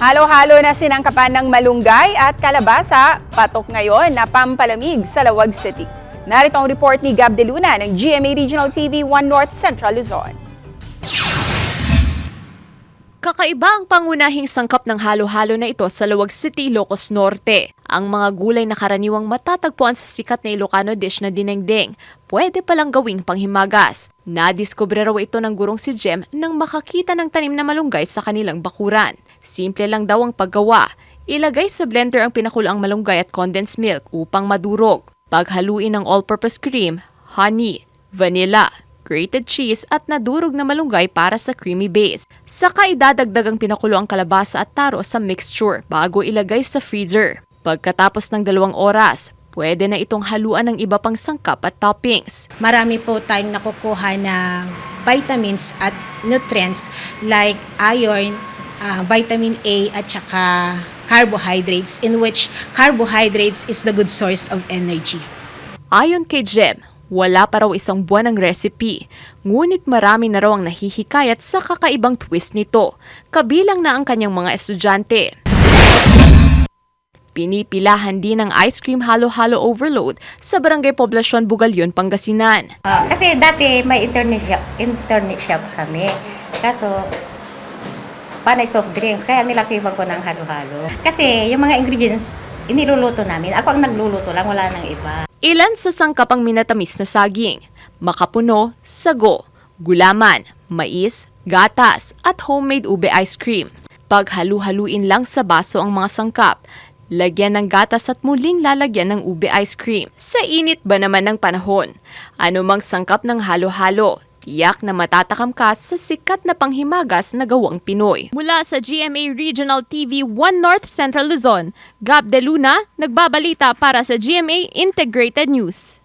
Halo-halo na sinangkapan ng malunggay at kalabasa, patok ngayon na pampalamig sa Lawag City. Narito ang report ni Gab De Luna ng GMA Regional TV 1 North Central Luzon. Kakaiba ang pangunahing sangkap ng halo-halo na ito sa Lawag City, Ilocos Norte. Ang mga gulay na karaniwang matatagpuan sa sikat na Ilocano dish na dinengdeng, pwede palang gawing panghimagas. Nadiskubre raw ito ng gurong si Jem nang makakita ng tanim na malunggay sa kanilang bakuran. Simple lang daw ang paggawa. Ilagay sa blender ang pinakuloang malunggay at condensed milk upang madurog. Paghaluin ng all-purpose cream, honey, vanilla, grated cheese at nadurog na malunggay para sa creamy base. Saka idadagdag ang pinakulo ang kalabasa at taro sa mixture bago ilagay sa freezer. Pagkatapos ng 2 oras, pwede na itong haluan ng iba pang sangkap at toppings. Marami po tayong nakukuha na vitamins at nutrients like iron, vitamin A at saka carbohydrates, in which carbohydrates is the good source of energy. Ayon kay Jem, wala pa raw isang buwan ng recipe, ngunit marami na raw ang nahihikayat sa kakaibang twist nito, kabilang na ang kanyang mga estudyante. Pinipilahan din ang ice cream halo-halo overload sa Barangay Poblacion, Bugalyon, Pangasinan. Kasi dati may internet shop kami. Kaso, panay soft drinks, kaya nilakiban ko ng halo-halo. Kasi yung mga ingredients, iniluluto namin. Ako ang nagluluto lang, wala nang iba. Ilan sa sangkap ang minatamis na saging, makapuno, sago, gulaman, mais, gatas at homemade ube ice cream. Paghalu-haluin lang sa baso ang mga sangkap, lagyan ng gatas at muling lalagyan ng ube ice cream. Sa init ba naman ng panahon? Ano mang sangkap ng halo-halo, tiyak na matatakam ka sa sikat na panghimagas na gawang Pinoy. Mula sa GMA Regional TV 1 North Central Luzon, Gab De Luna, nagbabalita para sa GMA Integrated News.